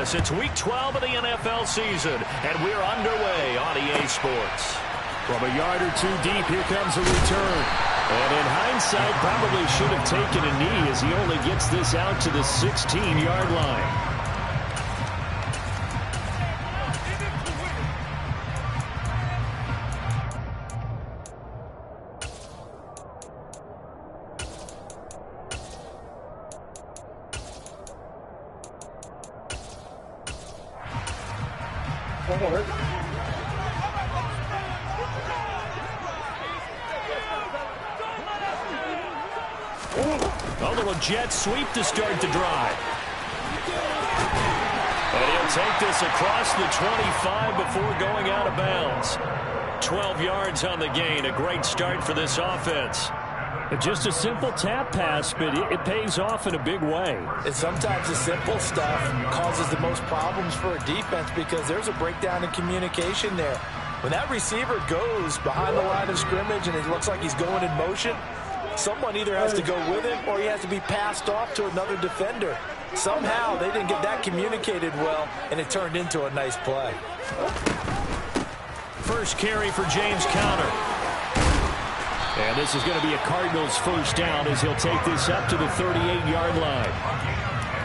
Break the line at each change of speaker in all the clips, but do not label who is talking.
us. It's Week 12 of the NFL season, and we're underway on EA Sports.
From a yard or two deep, here comes a return. And in hindsight, probably should have taken a knee as he only gets this out to the 16-yard line.
A little jet sweep to start the drive. And he'll take this across the 25 before going out of bounds. 12 yards on the gain. A great start for this offense.
Just a simple tap pass, but it pays off in a big way.
And sometimes the simple stuff causes the most problems for a defense because there's a breakdown in communication there. When that receiver goes behind the line of scrimmage and it looks like he's going in motion, someone either has to go with him or he has to be passed off to another defender. Somehow they didn't get that communicated well, and it turned into a nice play.
First carry for James Conner.
And this is going to be a Cardinals first down as he'll take this up to the 38-yard line.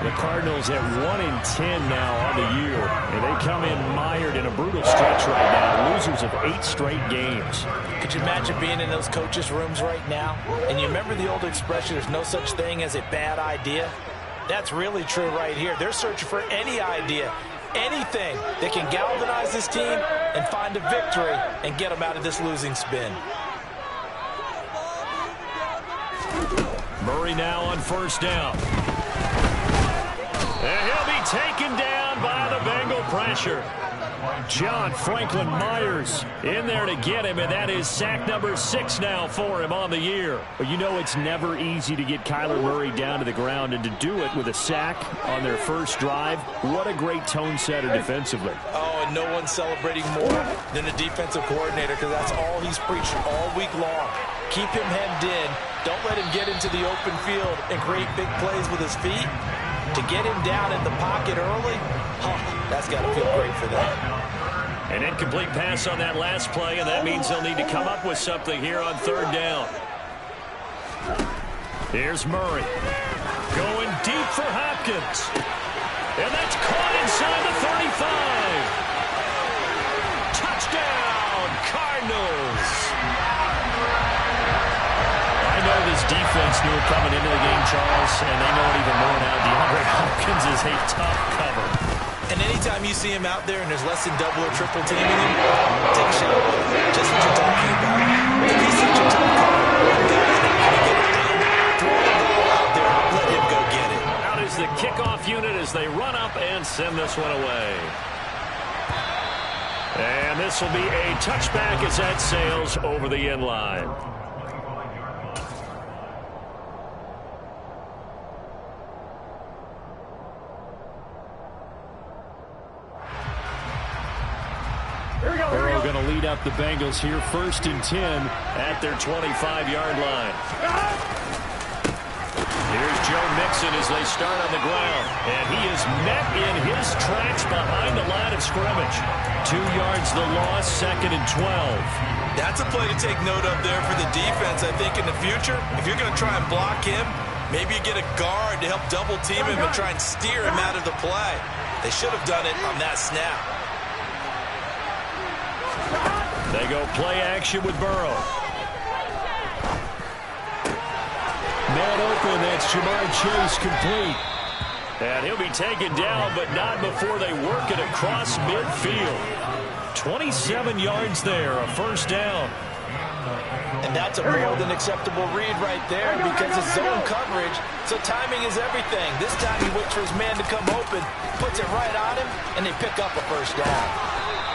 The Cardinals at 1-10 now on the year. And they come in mired in a brutal stretch right now. Losers of 8 straight games.
Could you imagine being in those coaches' rooms right now? And you remember the old expression, there's no such thing as a bad idea? That's really true right here. They're searching for any idea, anything that can galvanize this team and find a victory and get them out of this losing spin.
Murray now on first down. And he'll be taken down by the Bengal pressure.
John Franklin Myers in there to get him, and that is sack number 6 now for him on the year. But you know it's never easy to get Kyler Murray down to the ground, and to do it with a sack on their first drive, what a great tone setter defensively.
Oh, and no one's celebrating more than the defensive coordinator because that's all he's preached all week long. Keep him hemmed in. Don't let him get into the open field and create big plays with his feet. To get him down in the pocket early, that's got to feel great for them.
An incomplete pass on that last play, and that means they'll need to come up with something here on third down. Here's Murray. Going deep for Hopkins. And that's caught inside the 35. Touchdown, Cardinals. I know this defense knew it coming into the game, Charles, and they know it even more now. DeAndre Hopkins is a tough cover.
And anytime you see him out there and there's less than double or triple teaming him, take a shot. Just what you're talking about. If he's such a tough cover, one guy's not going to get it done. Throw the ball out there, let him go get it.
Out is the kickoff unit as they run up and send this one away. And this will be a touchback as that sails over the end line.
Burrow going to lead up the Bengals here, 1st and 10 at their 25-yard line.
Here's Joe Mixon as they start on the ground. And he is met in his tracks behind the line of scrimmage. 2 yards the loss, 2nd and 12.
That's a play to take note of there for the defense. I think in the future, if you're going to try and block him, maybe you get a guard to help double team him and try and steer him out of the play. They should have done it on that snap.
They go play action with Burrow.
Man open, that's Ja'Marr Chase complete.
And he'll be taken down, but not before they work it across midfield. 27 yards there, a first down.
And that's a more than acceptable read right there because it's zone coverage, so timing is everything. This time he waits for his man to come open, puts it right on him, and they pick up a first down.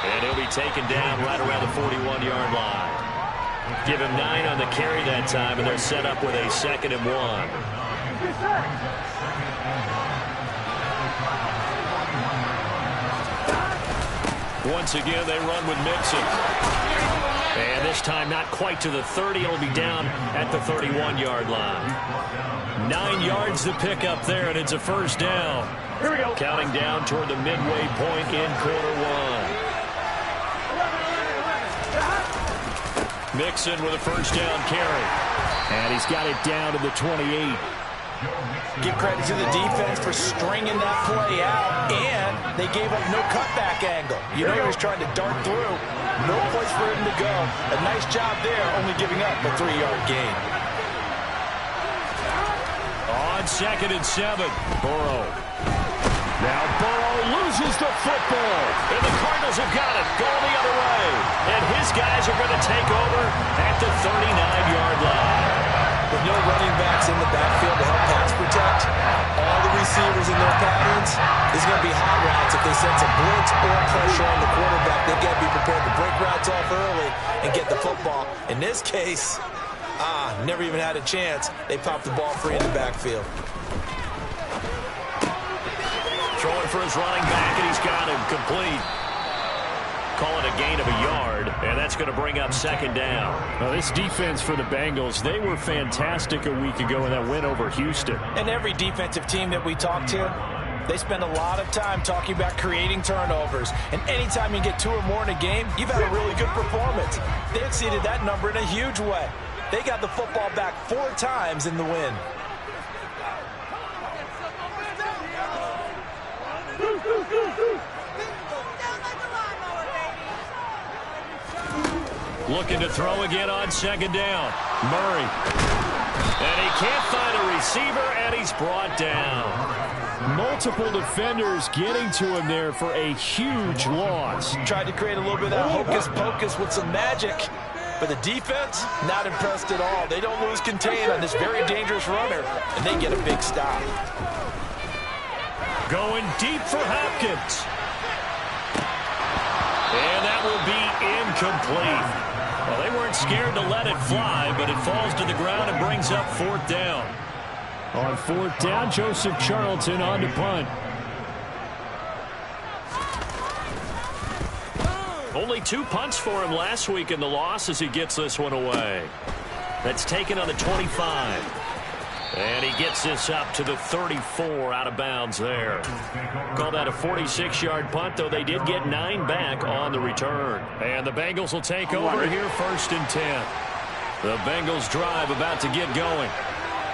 And he'll be taken down right around the 41-yard line. Give him 9 on the carry that time, and they're set up with a 2nd and 1. Once again, they run with Mixon. And this time not quite to the 30. It'll be down at the 31-yard line. 9 yards to pick up there, and it's a first down.
Here we go.
Counting down toward the midway point in quarter one. Mixon with a first down carry.
And he's got it down to the 28.
Give credit to the defense for stringing that play out, and they gave up no cutback angle. You know he was trying to dart through. No place for him to go. A nice job there, only giving up a 3-yard gain.
On 2nd and 7, Burrow.
Now Burrow loses the football.
And the Cardinals have got it, going the other way. And his guys are going to take over at the 39-yard line.
With no running backs in the backfield to help pass protect, all the receivers in their patterns, there's going to be hot routes if they sense a blitz or pressure on the quarterback. They've got to be prepared to break routes off early and get the football. In this case, never even had a chance. They popped the ball free in the backfield.
Throwing for his running back, and he's got him complete. Call it a gain of a yard, and that's going to bring up 2nd down.
Well, this defense for the Bengals, they were fantastic a week ago in that win over Houston.
And every defensive team that we talk to, they spend a lot of time talking about creating turnovers. And anytime you get 2 or more in a game, you've had a really good performance. They exceeded that number in a huge way. They got the football back 4 times in the win.
Looking to throw again on 2nd down. Murray. And he can't find a receiver, and he's brought down.
Multiple defenders getting to him there for a huge loss.
Tried to create a little bit of that hocus-pocus with some magic. But the defense, not impressed at all. They don't lose contain on this very dangerous runner, and they get a big stop.
Going deep for Hopkins. And that will be incomplete. Well, they weren't scared to let it fly, but it falls to the ground and brings up 4th down.
On 4th down, Joseph Charlton on to punt.
Only 2 punts for him last week in the loss as he gets this one away. That's taken on the 25. And he gets this up to the 34 out of bounds there. Call that a 46-yard punt, though they did get 9 back on the return. And the Bengals will take over here 1st and 10. The Bengals drive about to get going.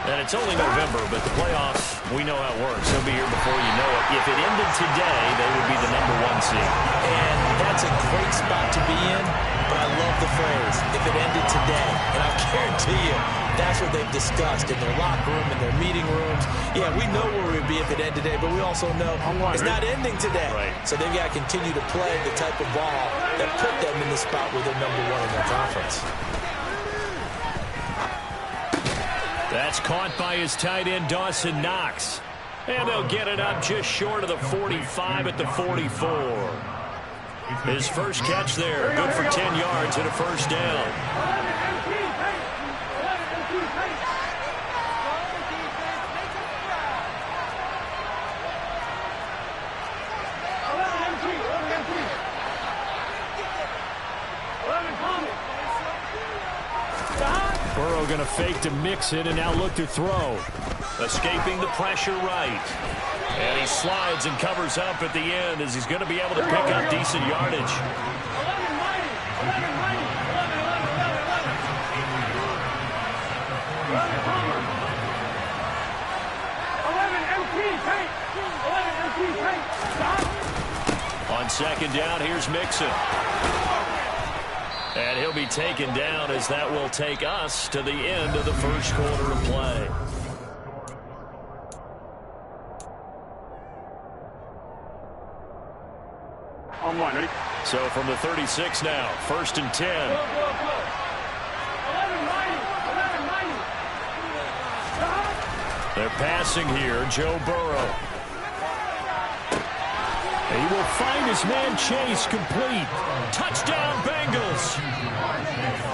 And it's only November, but the playoffs, we know how it works. They'll be here before you know it. If it ended today, they would be the #1 seed.
And that's a great spot to be in, but I love the phrase, if it ended today. And I'll guarantee you, that's what they've discussed in their locker room, in their meeting rooms. Yeah, we know where we'd be if it ended today, but we also know it's not ending today.
Right.
So they've got to continue to play the type of ball that put them in the spot where they're #1 in their conference.
That's caught by his tight end, Dawson Knox. And they'll get it up just short of the 45 at the 44. His first catch there, good for 10 yards and a first down.
Burrow going to fake to Mixon and now look to throw.
Escaping the pressure right. And he slides and covers up at the end as he's going to be able to pick up decent yardage. On 2nd down, here's Mixon. And he'll be taken down as that will take us to the end of the first quarter of play.
On 1, ready?
So from the 36 now, 1st and 10. They're passing here, Joe Burrow.
He will find his man Chase complete.
Touchdown Bengals.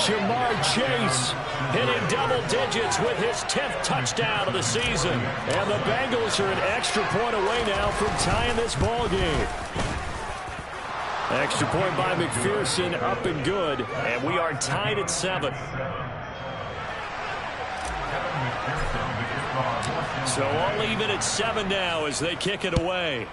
Jamar Chase
hitting double digits with his 10th touchdown of the season.
And the Bengals are an extra point away now from tying this ball game. Extra point by McPherson, up and good.
And we are tied at 7. So all even at 7 now as they kick it away.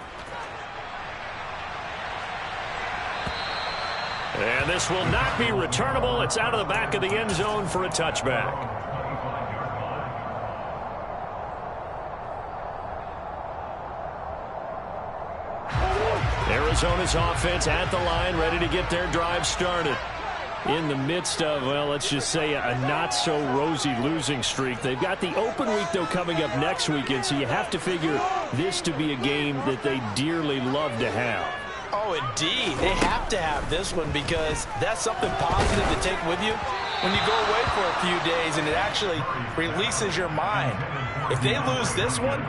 And this will not be returnable. It's out of the back of the end zone for a touchback. Arizona's offense at the line, ready to get their drive started. In the midst of, well, let's just say a not-so-rosy losing streak. They've got the open week, though, coming up next weekend, so you have to figure this to be a game that they dearly love to have.
Oh, indeed. They have to have this one because that's something positive to take with you when you go away for a few days, and it actually releases your mind. If they lose this one,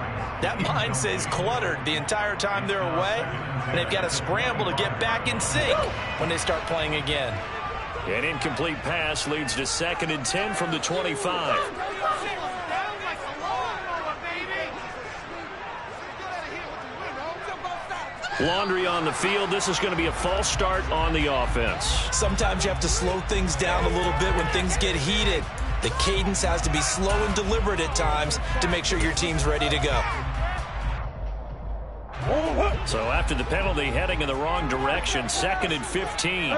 that mind stays cluttered the entire time they're away, and they've got to scramble to get back in sync when they start playing again.
An incomplete pass leads to 2nd and 10 from the 25. Laundry on the field. This is going to be a false start on the offense.
Sometimes you have to slow things down a little bit when things get heated. The cadence has to be slow and deliberate at times to make sure your team's ready to go.
So after the penalty, heading in the wrong direction, 2nd and 15.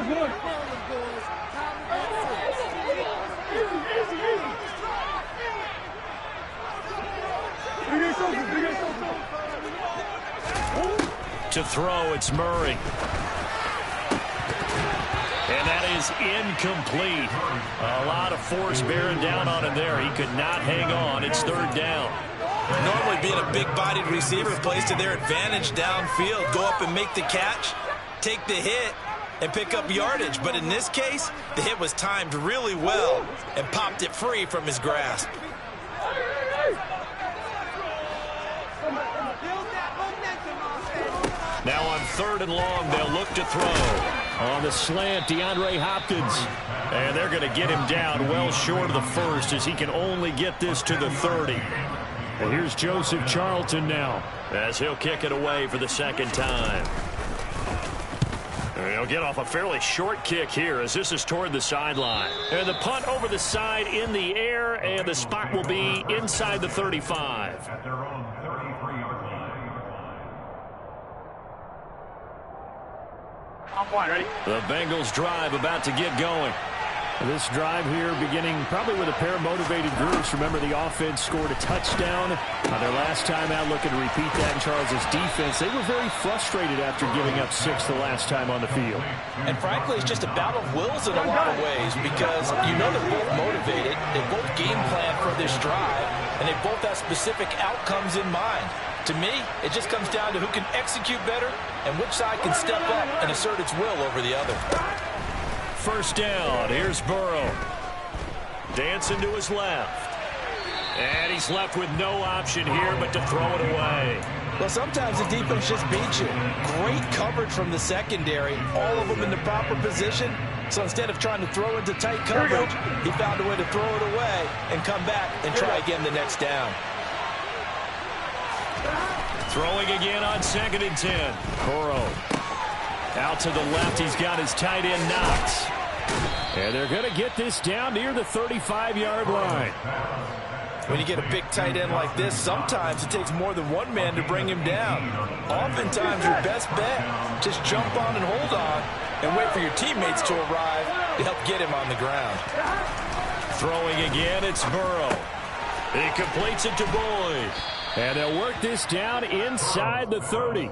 To throw, it's Murray. And that is incomplete. A lot of force bearing down on him there. He could not hang on. It's 3rd down.
Normally being a big-bodied receiver plays to their advantage downfield. Go up and make the catch, take the hit, and pick up yardage. But in this case, the hit was timed really well and popped it free from his grasp.
Now on 3rd and long, they'll look to throw. On the slant, DeAndre Hopkins. And they're going to get him down well short of the first as he can only get this to the 30.
And here's Joseph Charlton now,
as he'll kick it away for the 2nd time. And he'll get off a fairly short kick here as this is toward the sideline. And the punt over the side in the air, and the spot will be inside the 35.
At their own 33-yard line.
Ready?
The Bengals drive about to get going.
This drive here beginning probably with a pair of motivated groups. Remember, the offense scored a touchdown on their last time out, looking to repeat that in Charles' defense. They were very frustrated after giving up 6 the last time on the field.
And frankly, it's just a battle of wills in a lot of ways because you know they're both motivated. They both game plan for this drive, and they both have specific outcomes in mind. To me, it just comes down to who can execute better and which side can step up and assert its will over the other.
1st down. Here's Burrow. Dancing to his left. And he's left with no option here but to throw it away.
Well, sometimes the defense just beats you. Great coverage from the secondary. All of them in the proper position. So instead of trying to throw into tight coverage, he found a way to throw it away and come back and try again the next down.
Throwing again on 2nd and 10. Burrow. Out to the left, he's got his tight end Knox.
And they're going to get this down near the 35-yard line.
When you get a big tight end like this, sometimes it takes more than one man to bring him down. Oftentimes, your best bet, just jump on and hold on and wait for your teammates to arrive to help get him on the ground.
Throwing again, it's Burrow. He completes it to Boyd.
And they'll work this down inside the 30.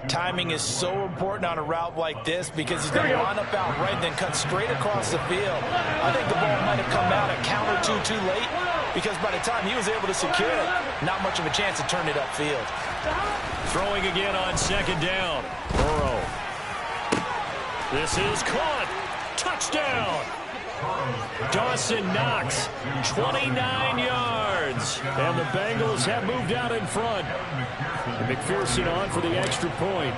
Timing is so important on a route like this because he's going to line up out right and then cut straight across the field. I think the ball might have come out a count or two too late because by the time he was able to secure it, not much of a chance to turn it upfield.
Throwing again on 2nd down. Burrow. This is caught. Touchdown. Dawson Knox, 29 yards.
And the Bengals have moved out in front. And McPherson on for the extra point.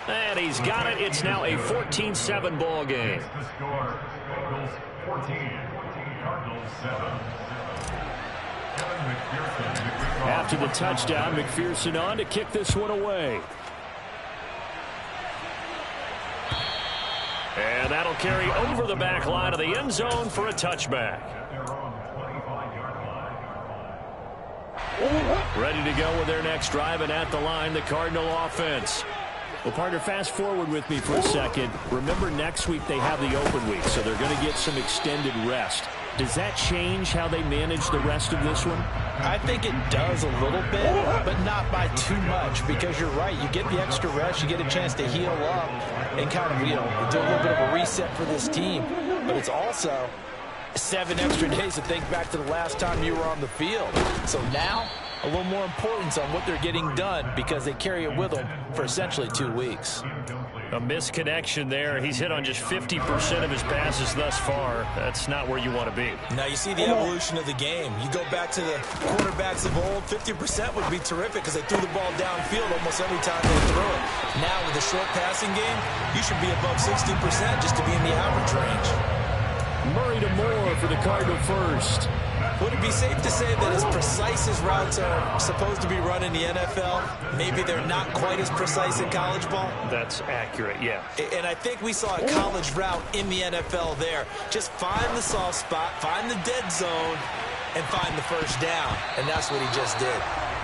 And he's got it. It's now a 14-7 ball game.
The score, Bengals 14, Cardinals 7.
After the touchdown, McPherson on to kick this one away.
And that'll carry over the back line of the end zone for a touchback. Ready to go with their next drive, and at the line, the Cardinal offense.
Well, partner, fast forward with me for a second. Remember, next week they have the open week, so they're going to get some extended rest. Does that change how they manage the rest of this one?
I think it does a little bit, but not by too much, because you're right. You get the extra rest, you get a chance to heal up and kind of, do a little bit of a reset for this team. But it's also 7 extra days to think back to the last time you were on the field. So now, a little more importance on what they're getting done, because they carry it with them for essentially 2 weeks.
A misconnection there. He's hit on just 50% of his passes thus far. That's not where you want to be.
Now you see the evolution of the game. You go back to the quarterbacks of old, 50% would be terrific because they threw the ball downfield almost every time they threw it. Now with the short passing game, you should be above 60% just to be in the average range.
Murray to Moore for the Cardinal first.
Would it be safe to say that as precise as routes are supposed to be run in the NFL, maybe they're not quite as precise in college ball?
That's accurate, yeah.
And I think we saw a college route in the NFL there. Just find the soft spot, find the dead zone, and find the first down. And that's what he just did.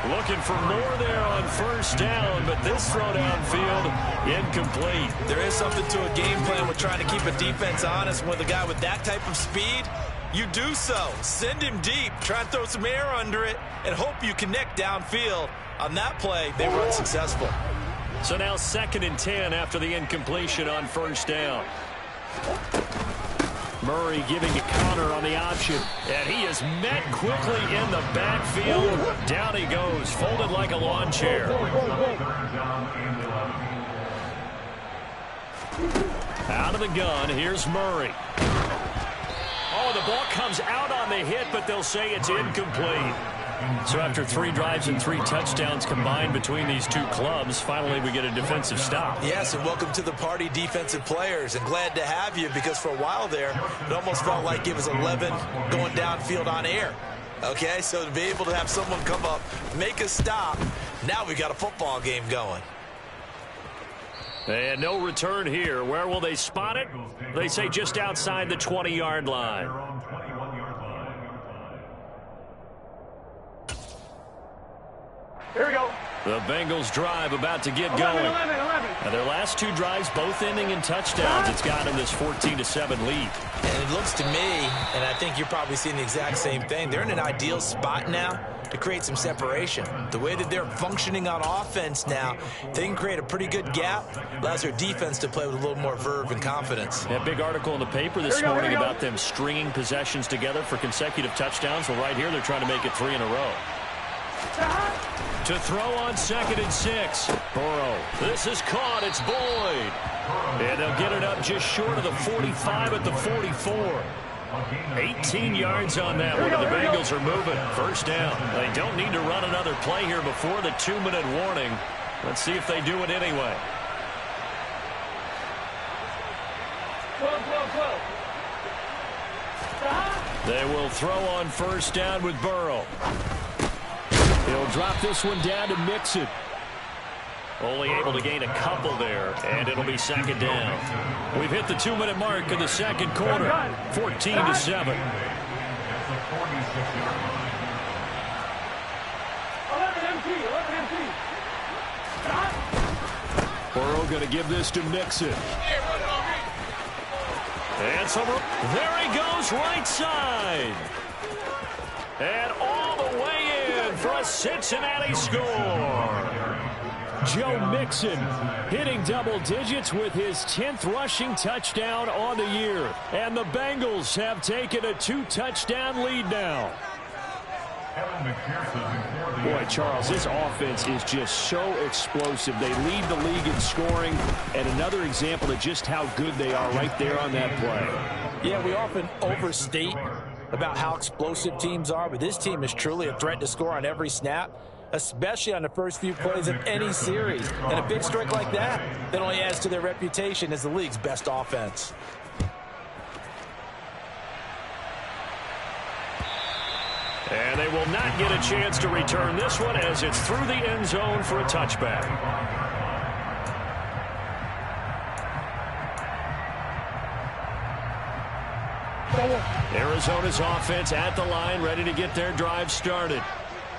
Looking for more there on first down, but this throw downfield, incomplete.
There is something to a game plan with trying to keep a defense honest with a guy with that type of speed. You do so. Send him deep. Try and throw some air under it and hope you connect downfield. On that play, they were unsuccessful.
So now 2nd and 10 after the incompletion on first down.
Murray giving a counter on the option.
And he is met quickly in the backfield. Down he goes, folded like a lawn chair. Out of the gun, here's Murray. Oh, the ball comes out on the hit, but they'll say it's incomplete. So after 3 drives and 3 touchdowns combined between these two clubs, finally we get a defensive stop.
Yes, and welcome to the party, defensive players. And glad to have you, because for a while there, it almost felt like it was 11 going downfield on air. Okay, so to be able to have someone come up, make a stop, now we got a football game going.
And no return here. Where will they spot it? They say just outside the 20-yard line.
Here we go.
The Bengals drive about to get going. Now their last 2 drives both ending in touchdowns. It's got them this 14-7 lead.
And it looks to me, and I think you're probably seeing the exact same thing, they're in an ideal spot now to create some separation. The way that they're functioning on offense now, they can create a pretty good gap. Allows their defense to play with a little more verve and confidence.
That big article in the paper this morning about them stringing possessions together for consecutive touchdowns. Well, right here they're trying to make it 3 in a row. To throw on 2nd and 6. Burrow. This is caught. It's Boyd. And they'll get it up just short of the 45 at the 44. 18 yards on that one. The Bengals are moving. First down. They don't need to run another play here before the 2-minute warning. Let's see if they do it anyway. They will throw on first down with Burrow.
He'll drop this one down to Mixon.
Only able to gain a couple there, and it'll be 2nd down. We've hit the 2-minute mark in the 2nd quarter, 14-7.
Burrow going to give this to Mixon.
And so there he goes, right side. And all the way in for a Cincinnati score.
Joe Mixon hitting double digits with his 10th rushing touchdown on the year. And the Bengals have taken a 2-touchdown lead now. Boy, Charles, this offense is just so explosive. They lead the league in scoring, and another example of just how good they are right there on that play.
Yeah, we often overstate about how explosive teams are, but this team is truly a threat to score on every snap, especially on the first few plays of any series. And a big strike like that only adds to their reputation as the league's best offense.
And they will not get a chance to return this one as it's through the end zone for a touchback.
Arizona's offense at the line, ready to get their drive started.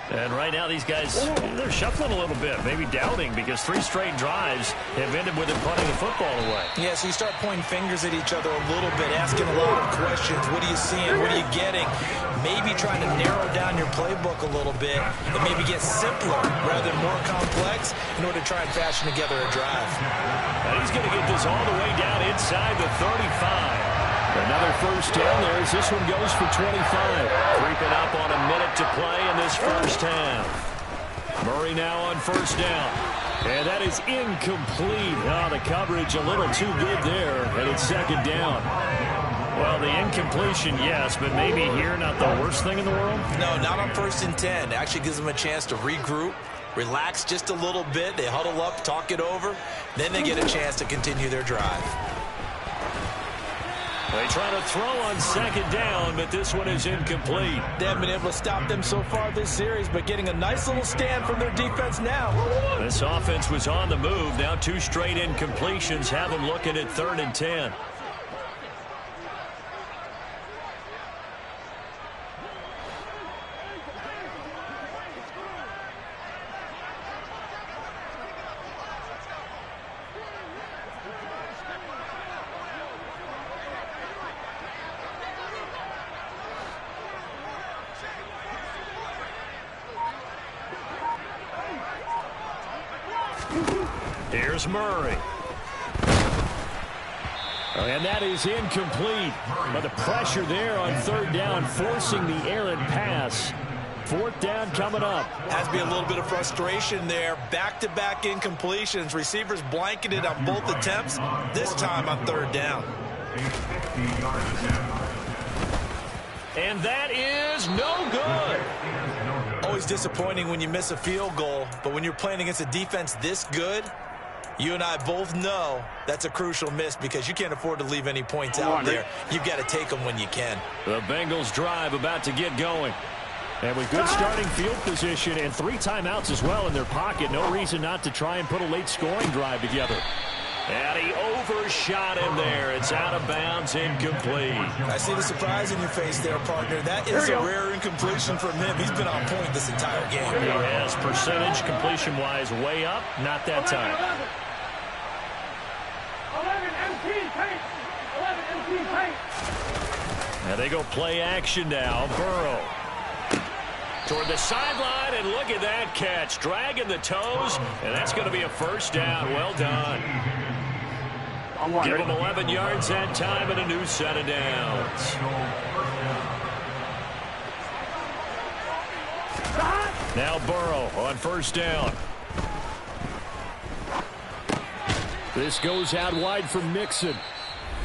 And right now these guys, they're shuffling a little bit, maybe doubting, because 3 straight drives have ended with them punting the football away.
Yeah, so you start pointing fingers at each other a little bit, asking a lot of questions. What are you seeing? What are you getting? Maybe trying to narrow down your playbook a little bit and maybe get simpler rather than more complex in order to try and fashion together a drive.
And he's going to get this all the way down inside the 35. Another first down there as this one goes for 25.
Creeping up on a minute to play in this first half.
Murray now on first down. And that is incomplete. Oh, the coverage a little too good there, and it's second down.
Well, the incompletion, yes, but maybe here not the worst thing in the world?
No, not on 1st and 10. It actually gives them a chance to regroup, relax just a little bit. They huddle up, talk it over. Then they get a chance to continue their drive.
They try to throw on second down, but this one is incomplete.
They haven't been able to stop them so far this series, but getting a nice little stand from their defense now.
This offense was on the move. Now 2 straight incompletions have them looking at 3rd and 10. Here's Murray. And that is incomplete. But the pressure there on 3rd down, forcing the errant pass. 4th down coming up.
Has to be a little bit of frustration there. Back-to-back incompletions. Receivers blanketed on both attempts, this time on 3rd down.
And that is no good.
Always disappointing when you miss a field goal, but when you're playing against a defense this good, you and I both know that's a crucial miss because you can't afford to leave any points out there. You've got to take them when you can.
The Bengals drive about to get going. And with good starting field position and 3 timeouts as well in their pocket, no reason not to try and put a late scoring drive together. And he overshot him there. It's out of bounds, incomplete.
I see the surprise in your face there, partner. That is a rare incompletion from him. He's been on point this entire game.
He has percentage completion-wise way up. Not that time.
11 empty paint. 11 empty paint.
Now they go play action now. Burrow toward the sideline, and look at that catch. Dragging the toes, and that's going to be a first down. Well done. Give him 11 yards that time and a new set of downs. Now Burrow on first down. This goes out wide for Mixon.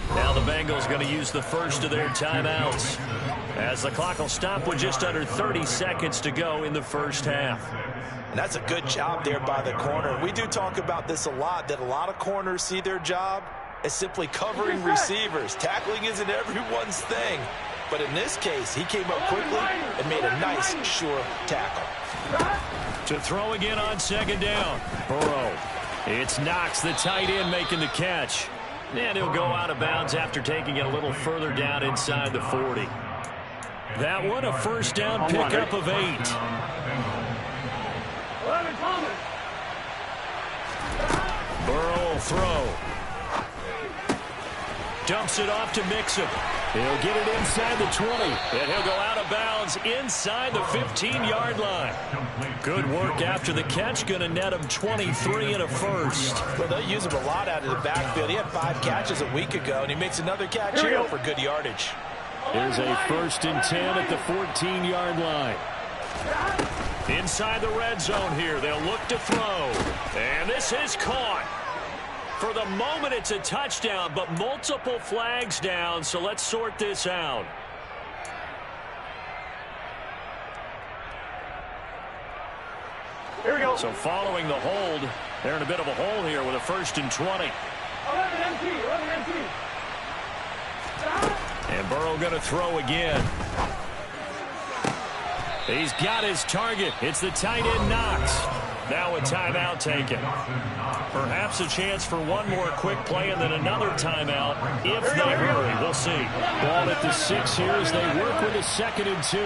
Now the Bengals going to use the first of their timeouts, as the clock will stop with just under 30 seconds to go in the first half.
And that's a good job there by the corner. We do talk about this a lot, that a lot of corners see their job as simply covering receivers. Tackling isn't everyone's thing. But in this case, he came up quickly and made a nice, sure tackle.
To throw again on second down. Burrow. It's Knox, the tight end, making the catch. And he'll go out of bounds after taking it a little further down inside the 40. That one a first down pickup of 8.
11 Thomas.
Burrow will throw. Dumps it off to Mixon. He'll get it inside the 20. And he'll go out of bounds inside the 15-yard line. Good work after the catch. Going to net him 23 and a first.
Well, they'll use him a lot out of the backfield. He had 5 catches a week ago, and he makes another catch here for good yardage.
Here's a 1st and 10 at the 14-yard line. Inside the red zone here. They'll look to throw. And this is caught. For the moment, it's a touchdown, but multiple flags down, so let's sort this out.
Here we go.
So following the hold, they're in a bit of a hole here with a 1st and 20.
11 empty. 11 empty.
And Burrow going to throw again. He's got his target. It's the tight end Knox. Now a timeout taken. Perhaps a chance for one more quick play and then another timeout if they hurry. We'll see. Ball at the 6 here as they work with a 2nd and 2.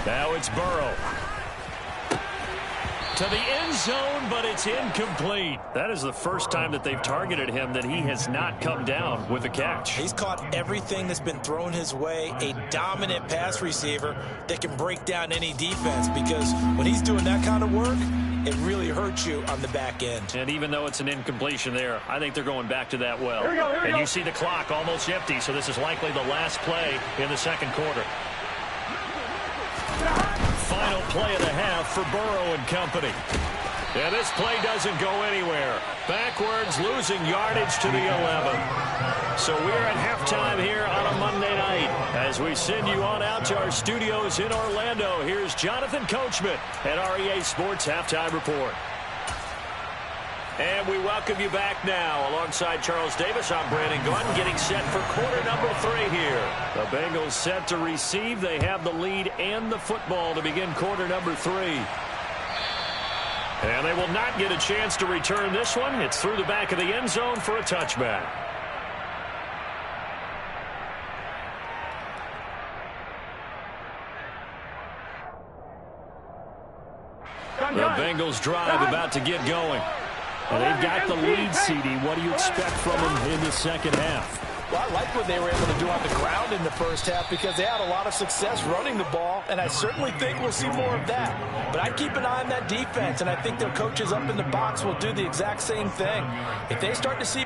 Now it's Burrow. To the end zone, but it's incomplete. That is the first time that they've targeted him that he has not come down with a catch.
He's caught everything that's been thrown his way. A dominant pass receiver that can break down any defense, because when he's doing that kind of work, it really hurts you on the back end.
And even though it's an incompletion there, I think they're going back to that well.
Here we go.
You see the clock almost empty, so this is likely the last play in the 2nd quarter. Final play of the half for Burrow and company. And this play doesn't go anywhere. Backwards, losing yardage to the 11. So we're at halftime here on a Monday night. As we send you on out to our studios in Orlando, here's Jonathan Coachman at REA Sports Halftime Report. And we welcome you back now. Alongside Charles Davis, I'm Brandon Gaudin, getting set for quarter number 3 here. The Bengals set to receive. They have the lead and the football to begin quarter number 3. And they will not get a chance to return this one. It's through the back of the end zone for a touchback. The Bengals drive about to get going. And they've got the lead, CD. What do you expect from them in the 2nd half?
Well, I like what they were able to do on the ground in the first half, because they had a lot of success running the ball, and I certainly think we'll see more of that. But I'd keep an eye on that defense, and I think their coaches up in the box will do the exact same thing. If they start to see...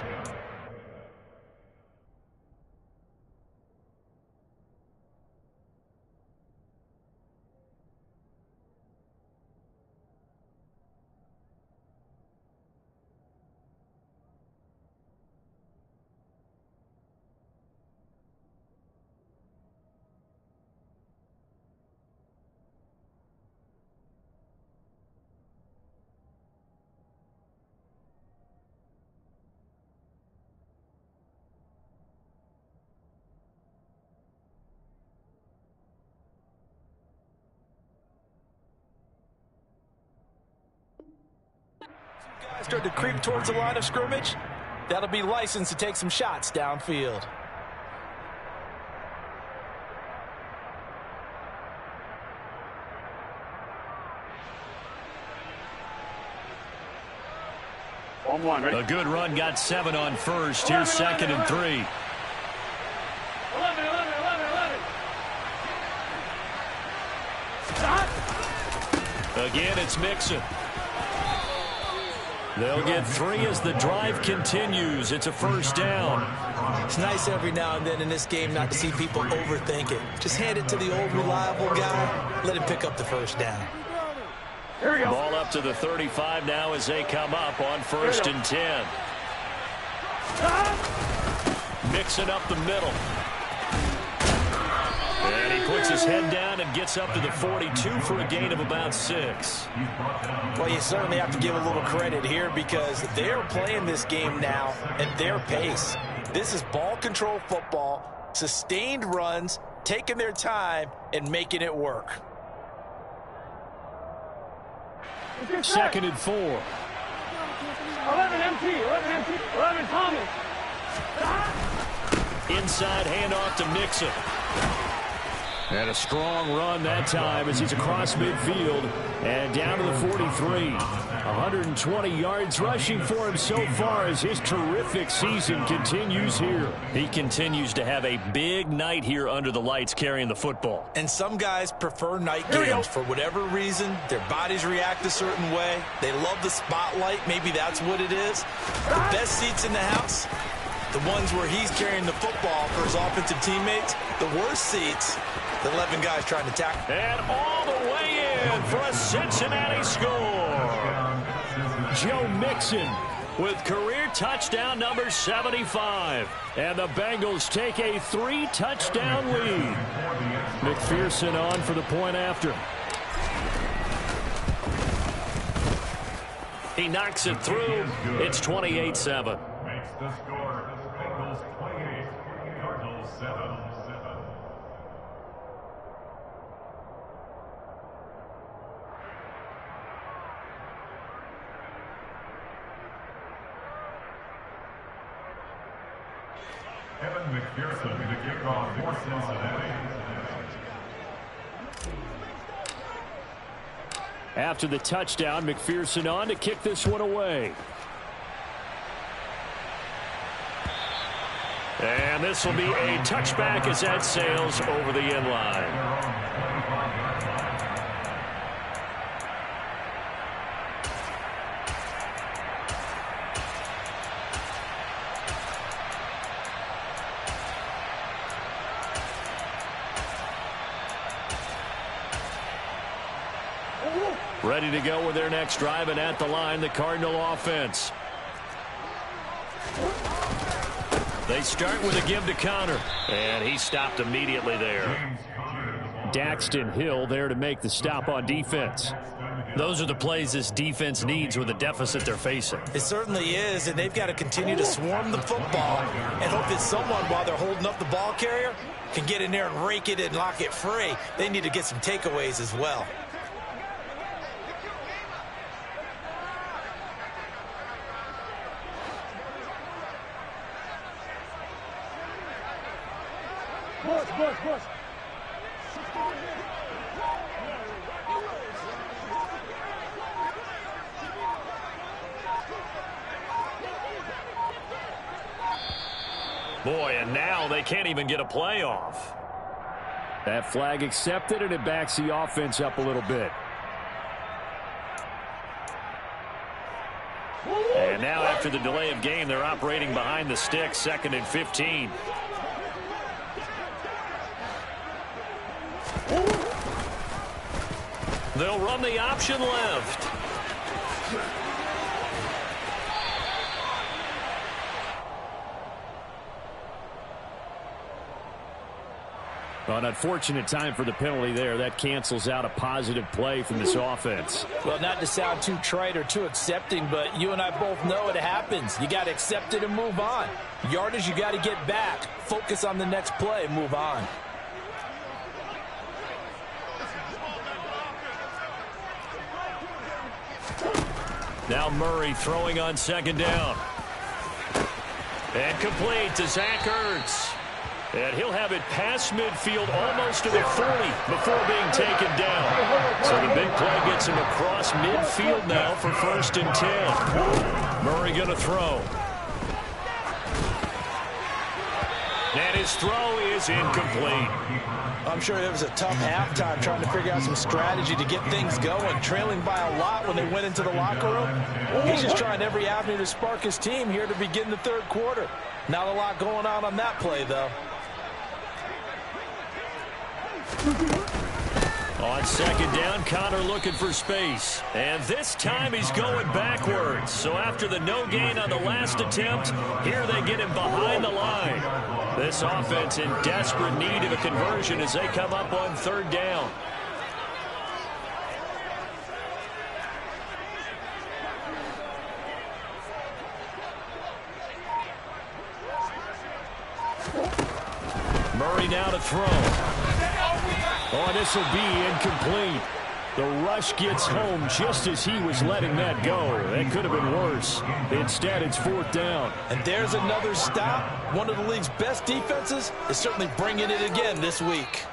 start to creep towards the line of scrimmage, that'll be licensed to take some shots downfield.
A good run, got 7 on first. Here's 2nd and 3.
11.
Again, it's Mixon. They'll get 3 as the drive continues. It's a first down.
It's nice every now and then in this game not to see people overthink it. Just hand it to the old reliable guy. Let him pick up the first down.
Here we go.
Ball up to the 35 now as they come up on 1st and 10. Mixing up the middle. And he puts his head down and gets up to the 42 for a gain of about 6.
Well, you certainly have to give a little credit here, because they're playing this game now at their pace. This is ball control football, sustained runs, taking their time and making it work.
2nd and 4.
11 MT. 11 Thomas.
Inside handoff to Mixon. And a strong run that time as he's across midfield and down to the 43. 120 yards rushing for him so far as his terrific season continues here. He continues to have a big night here under the lights carrying the football.
And some guys prefer night games for whatever reason. Their bodies react a certain way. They love the spotlight. Maybe that's what it is. The best seats in the house, the ones where he's carrying the football for his offensive teammates. The worst seats, the 11 guys trying to tackle.
And all the way in for a Cincinnati score. Joe Mixon with career touchdown number 75. And the Bengals take a 3-touchdown lead. McPherson on for the point after. He knocks it through. It's 28-7.
Makes the score. Bengals 28, Cardinals 7. McPherson to kick off for Cincinnati.
After the touchdown, McPherson on to kick this one away.
And this will be a touchback as that sails over the end line. Ready to go with their next drive, and at the line, the Cardinal offense. They start with a give to Connor, and he stopped immediately there.
Daxton Hill there to make the stop on defense.
Those are the plays this defense needs with the deficit they're facing.
It certainly is, and they've got to continue to swarm the football and hope that someone, while they're holding up the ball carrier, can get in there and rake it and lock it free. They need to get some takeaways as well.
Push.
Boy, and now they can't even get a play off.
That flag accepted, and it backs the offense up a little bit.
And now after the delay of game, they're operating behind the sticks, 2nd and 15. They'll run the option left.
An unfortunate time for the penalty there. That cancels out a positive play from this offense.
Well, not to sound too trite or too accepting, but you and I both know it happens. You got to accept it and move on. Yardage, you got to get back. Focus on the next play, move on.
Now Murray throwing on 2nd down. And complete to Zach Ertz. And he'll have it past midfield almost to the 40 before being taken down. So the big play gets him across midfield now for 1st and 10. Murray going to throw. And his throw is incomplete.
I'm sure it was a tough halftime trying to figure out some strategy to get things going, trailing by a lot when they went into the locker room. He's just trying every avenue to spark his team here to begin the 3rd quarter. Not a lot going on that play, though.
On 2nd down, Connor looking for space. And this time he's going backwards. So after the no gain on the last attempt, here they get him behind the line. This offense in desperate need of a conversion as they come up on 3rd down. Murray now to throw.
Oh, this will be incomplete. The rush gets home just as he was letting that go. That could have been worse. Instead, it's 4th down.
And there's another stop. One of the league's best defenses is certainly bringing it again this week.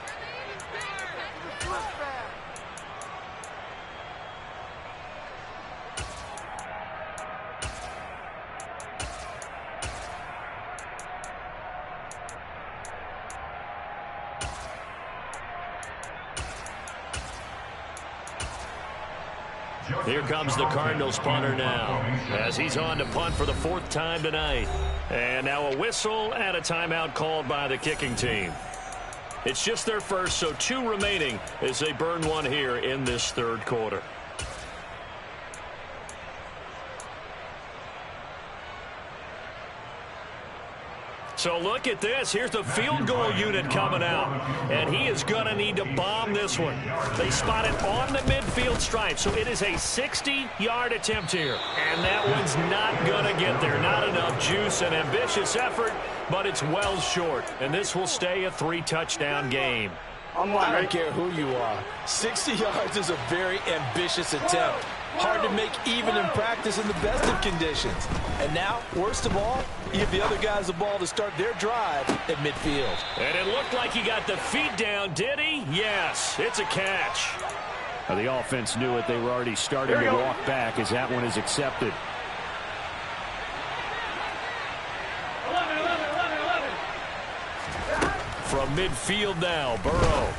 Here comes the Cardinals punter now as he's on to punt for the 4th time tonight. And now a whistle and a timeout called by the kicking team. It's just their first, so 2 remaining as they burn one here in this 3rd quarter. So look at this. Here's the field goal unit coming out. And he is going to need to bomb this one. They spot it on the midfield stripe. So it is a 60-yard attempt here. And that one's not going to get there. Not enough juice. An ambitious effort, but it's well short. And this will stay a 3-touchdown game.
I don't care who you are. 60 yards is a very ambitious attempt. Hard to make even in practice in the best of conditions. And now, worst of all, you give the other guys the ball to start their drive at midfield.
And it looked like he got the feet down, did he? Yes, it's a catch.
Well, the offense knew it. They were already starting to walk back as that one is accepted.
11.
From midfield now, Burrow.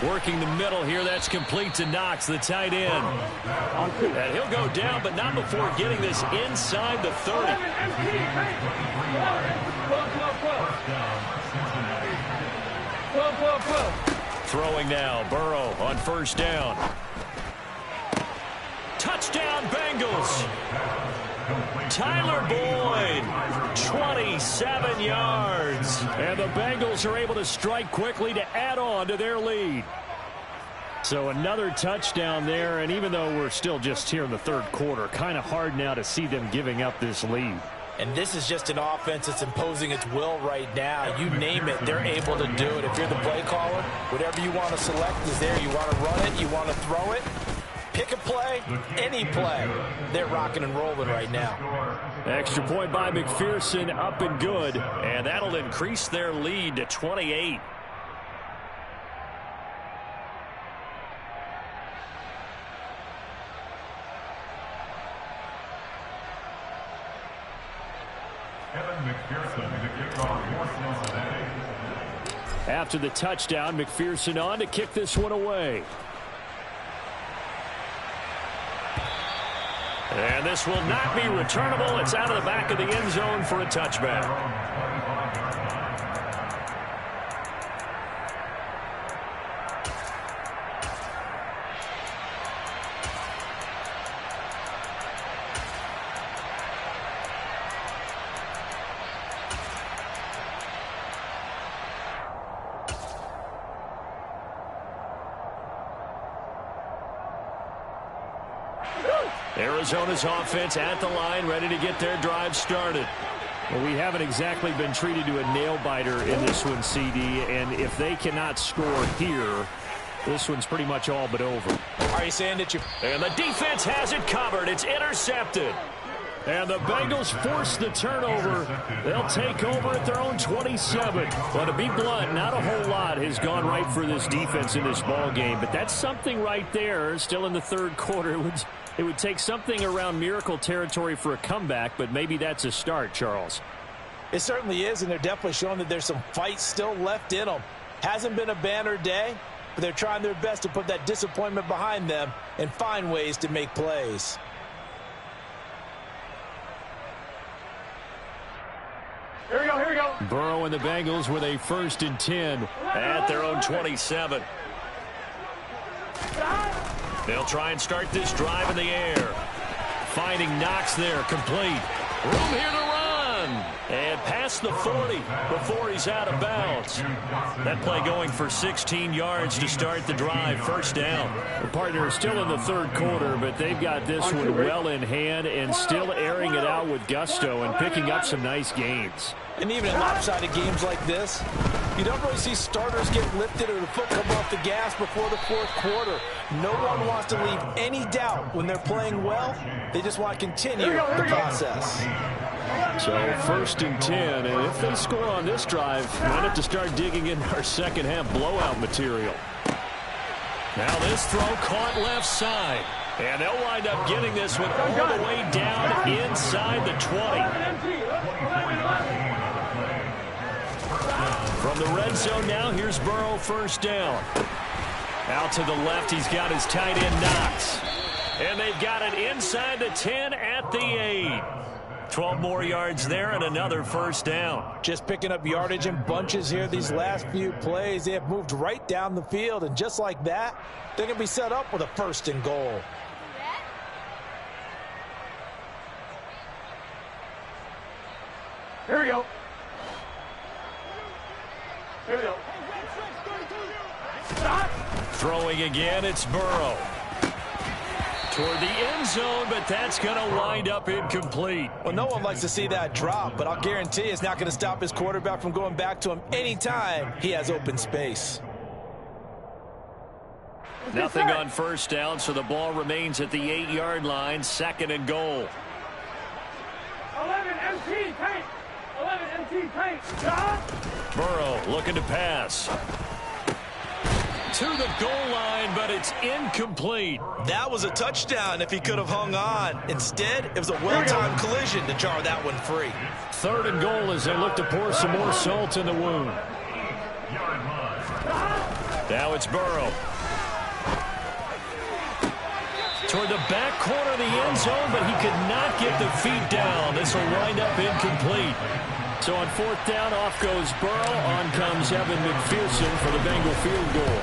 Working the middle here, that's complete to Knox, the tight end. And he'll go down, but not before getting this inside the 30.
12.
Throwing now, Burrow on first down. Touchdown, Bengals. Tyler Boyd, 27 yards.
And the Bengals are able to strike quickly to add on to their lead. So another touchdown there, and even though we're still just here in the third quarter, kind of hard now to see them giving up this lead.
And this is just an offense that's imposing its will right now. You name it, they're able to do it. If you're the play caller, whatever you want to select is there. You want to run it, you want to throw it. Pick a play, any play. They're rocking and rolling right now.
Extra point by McPherson, up and good.
And that'll increase their lead to 28.
After the touchdown, McPherson on to kick this one away.
And this will not be returnable. It's out of the back of the end zone for a touchback. Arizona's offense at the line, ready to get their drive started.
Well, we haven't exactly been treated to a nail-biter in this one, CD, and if they cannot score here, this one's pretty much all but over.
Are you saying that you...
And the defense has it covered. It's intercepted.
And the Bengals force the turnover. They'll take over at their own 27. Well, to be blunt, not a whole lot has gone right for this defense in this ball game, but that's something right there. Still in the third quarter. It would take something around miracle territory for a comeback, but maybe that's a start, Charles.
It certainly is, and they're definitely showing that there's some fight still left in them. Hasn't been a banner day, but they're trying their best to put that disappointment behind them and find ways to make plays.
Here we go.
Burrow and the Bengals with a 1st and 10
at their own 27. They'll try and start this drive in the air. Finding Knox there, complete. Room here to run. And past the 40 before he's out of bounds. That play going for 16 yards to start the drive. First down.
The partner is still in the third quarter, but they've got this one well in hand and still airing it out with gusto and picking up some nice gains.
And even in lopsided games like this, you don't really see starters get lifted or the foot come off the gas before the fourth quarter. No one wants to leave any doubt when they're playing well. They just want to continue the process.
So 1st and 10, and if they score on this drive, might have to start digging in our second half blowout material.
Now this throw caught left side. And they'll wind up getting this one all the way down inside the 20. From the red zone now, here's Burrow, first down. Out to the left, he's got his tight end Knox. And they've got it inside the 10 at the 8. 12 more yards there and another first down.
Just picking up yardage in bunches here these last few plays. They have moved right down the field, and just like that, they're going to be set up with a 1st and goal.
Here we go.
Throwing again, it's Burrow. Toward the end zone, but that's going to wind up incomplete.
Well, no one likes to see that drop, but I'll guarantee it's not going to stop his quarterback from going back to him anytime he has open space.
Nothing on first down, so the ball remains at the 8-yard line, 2nd and goal.
11 MT paint. 11 MT paint.
Burrow looking to pass. To the goal line, but it's incomplete.
That was a touchdown if he could have hung on. Instead, it was a well-timed collision to jar that one free.
3rd and goal as they look to pour some more salt in the wound. Now it's Burrow. Toward the back corner of the end zone, but he could not get the feet down. This will wind up incomplete. So on 4th down, off goes Burrow. On comes Evan McPherson for the Bengal field goal.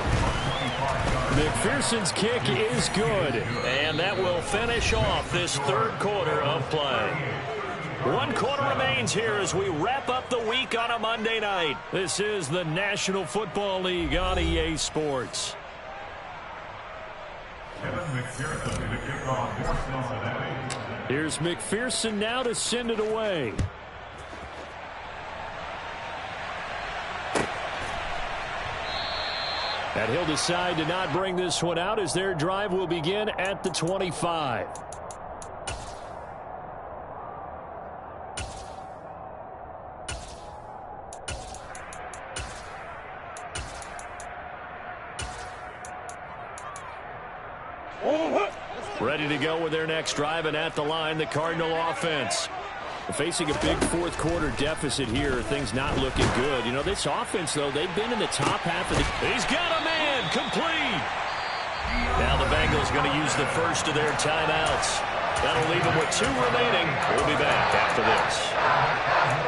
McPherson's kick is good. And that will finish off this 3rd quarter of play. 1 quarter remains here as we wrap up the week on a Monday night. This is the National Football League on EA Sports. Here's McPherson now to send it away. And he'll decide to not bring this one out as their drive will begin at the 25. Ready to go with their next drive, and at the line, the Cardinal offense. Facing a big 4th quarter deficit here, things not looking good. You know, this offense, though, they've been in the top half of the... He's got a man, complete! Now the Bengals going to use the first of their timeouts. That'll leave them with 2 remaining. We'll be back after this.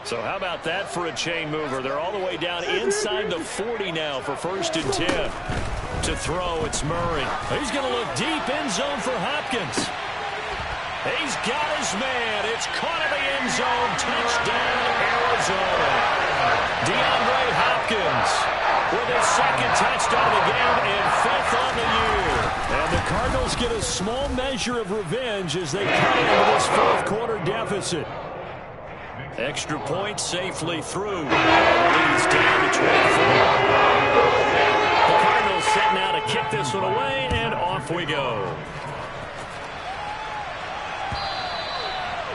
So how about that for a chain mover? They're all the way down inside the 40 now for 1st and 10. To throw, it's Murray. He's going to look deep, end zone for Hopkins. He's got his man. It's caught in the end zone. Touchdown, Arizona. DeAndre Hopkins with his 2nd touchdown of the game and 5th on the year. And the Cardinals get a small measure of revenge as they cut into this 4th quarter deficit. Extra point safely through. Leads down to 24. The Cardinals set now to kick this one away, and off we go.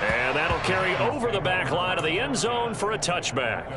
And that'll carry over the back line of the end zone for a touchback.